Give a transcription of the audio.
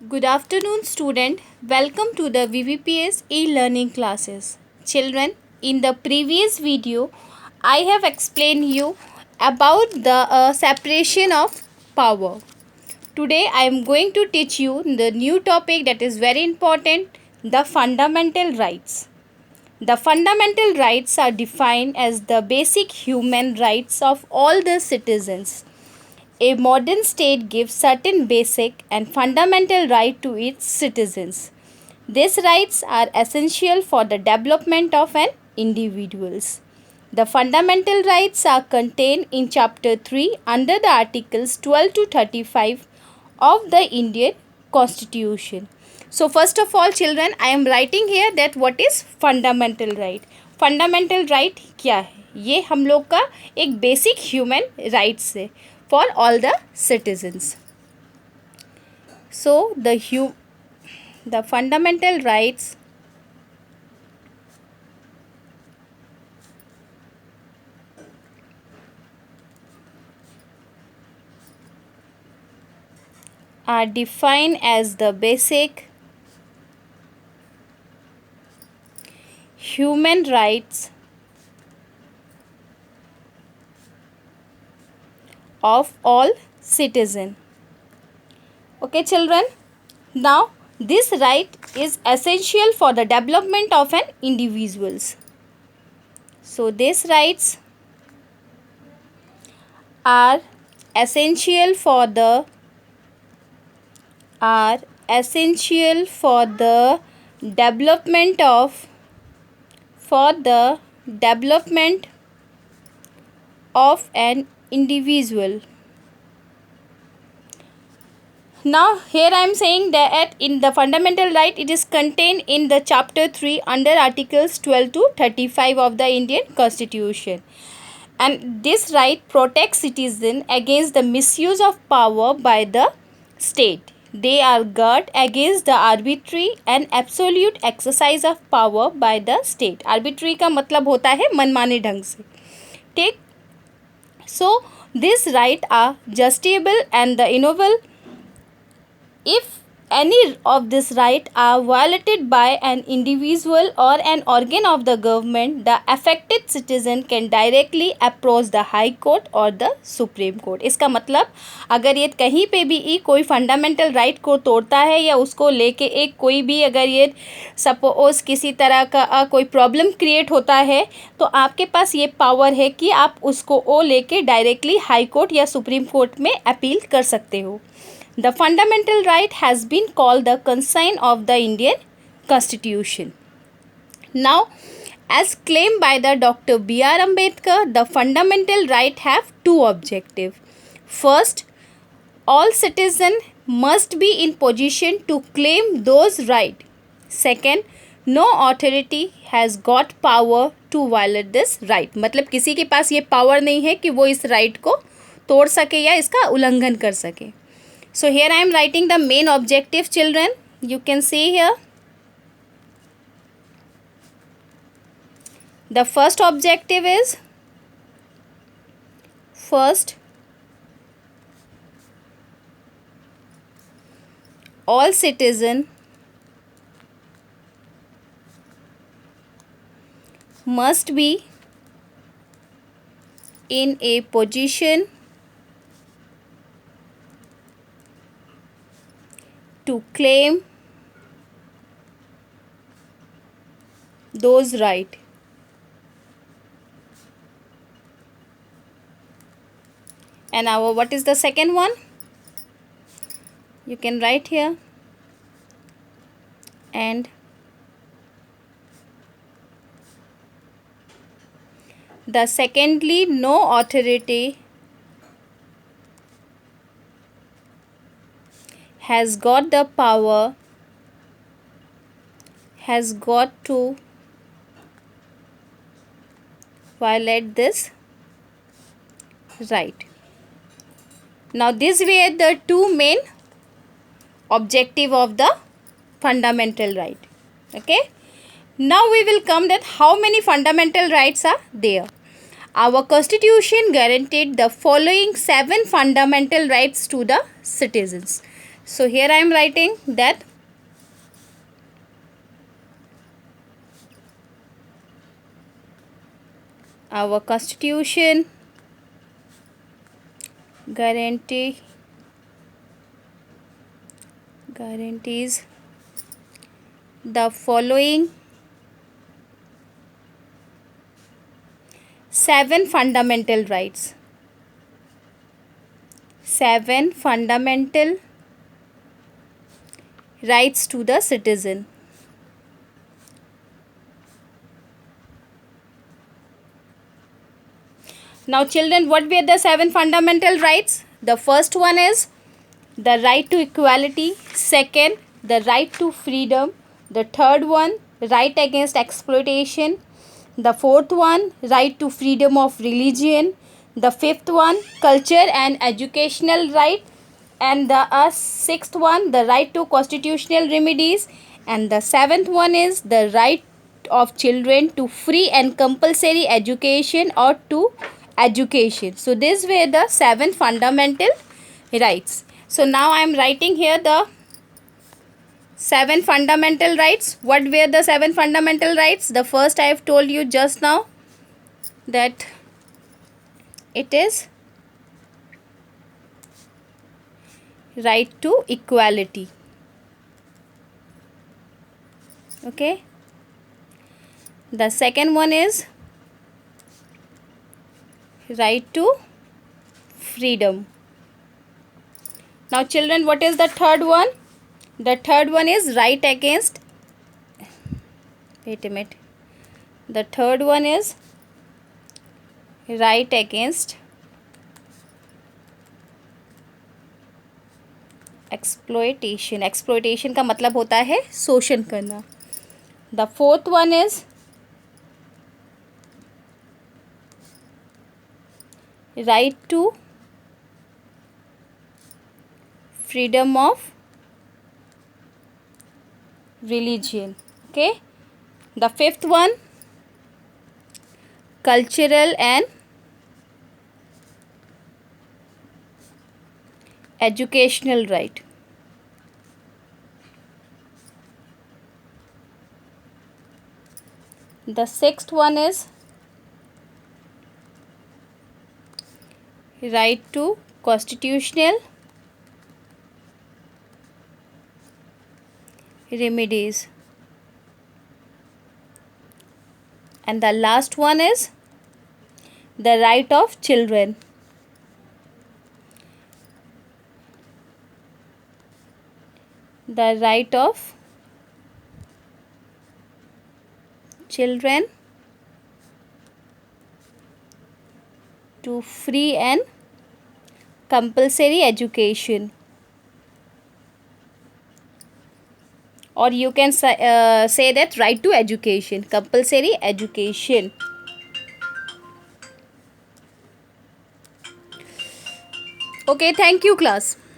Good afternoon, student. Welcome to the VVPS e-learning classes. Children, in the previous video, I have explained you about the separation of power. Today, I am going to teach you the new topic that is very important, the fundamental rights. The fundamental rights are defined as the basic human rights of all the citizens. A modern state gives certain basic and fundamental rights to its citizens. These rights are essential for the development of an individuals. The fundamental rights are contained in chapter 3 under the articles 12 to 35 of the Indian Constitution. So first of all children, I am writing here that what is fundamental right. Fundamental right क्या है? ये हम लोग का एक basic human rights है for all the citizens. So the fundamental rights are defined as the basic human rights of all citizen. Okay children, now this right is essential for the development of an individuals. So these rights are essential for the development of an individual. Now here I am saying that in the fundamental right it is contained in the chapter 3 under articles 12 to 35 of the Indian Constitution, and this right protects citizens against the misuse of power by the state. They are guard against the arbitrary and absolute exercise of power by the state. Arbitrary का मतलब होता है मनमाने ढंग से, ठीक. So these rights are justiciable and the inalienable. If any of these rights are violated by an individual or an organ of the government, the affected citizen can directly approach the High Court or the Supreme Court. इसका मतलब अगर ये कहीं पे भी कोई fundamental right को तोड़ता है या उसको लेके एक कोई भी अगर ये सपोज किसी तरह का कोई प्रॉब्लम क्रिएट होता है, तो आपके पास ये पावर है कि आप उसको वो लेके डायरेक्टली हाई कोर्ट या सुप्रीम कोर्ट में अपील कर सकते हो. The fundamental right has been called the concern of the Indian Constitution. Now, as claimed by the Dr. B.R. Ambedkar, the fundamental right have two objectives. First, all citizens must be in position to claim those rights. Second, no authority has got power to violate this right. मतलब किसी के पास ये power नहीं है कि वो इस right को तोड़ सके या इसका उल्लंघन कर सके. So here I am writing the main objective children. You can see here. The first objective is first, all citizens must be in a position to claim those rights. And now what is the second one? You can write here. And the secondly, no authority has got the power, has got to violate this right. Now these were the two main objective of the fundamental right. Okay. Now we will come that how many fundamental rights are there. Our Constitution guaranteed the following 7 fundamental rights to the citizens. So here I am writing that our constitution guarantees the following 7 fundamental rights. 7 fundamental rights to the citizen. Now children, what were the 7 fundamental rights? The first one is the right to equality. Second, the right to freedom. The third one, right against exploitation. The fourth one, right to freedom of religion. The fifth one, culture and educational right. And the sixth one, the right to constitutional remedies. And the seventh one is the right of children to free and compulsory education or to education. So these were the 7 fundamental rights. So now I am writing here the 7 fundamental rights. What were the 7 fundamental rights? The first I have told you just now that it is right to equality. Okay. The second one is right to freedom. Now children, what is the third one? The third one is right against, wait a minute, the third one is right against exploitation. Exploitation का मतलब होता है शोषण करना. The fourth one is right to freedom of religion. Okay. The fifth one, cultural and educational right. The sixth one is right to constitutional remedies. And the last one is the right of children. The right of children to free and compulsory education. Or you can say that right to education, compulsory education. Okay, thank you class.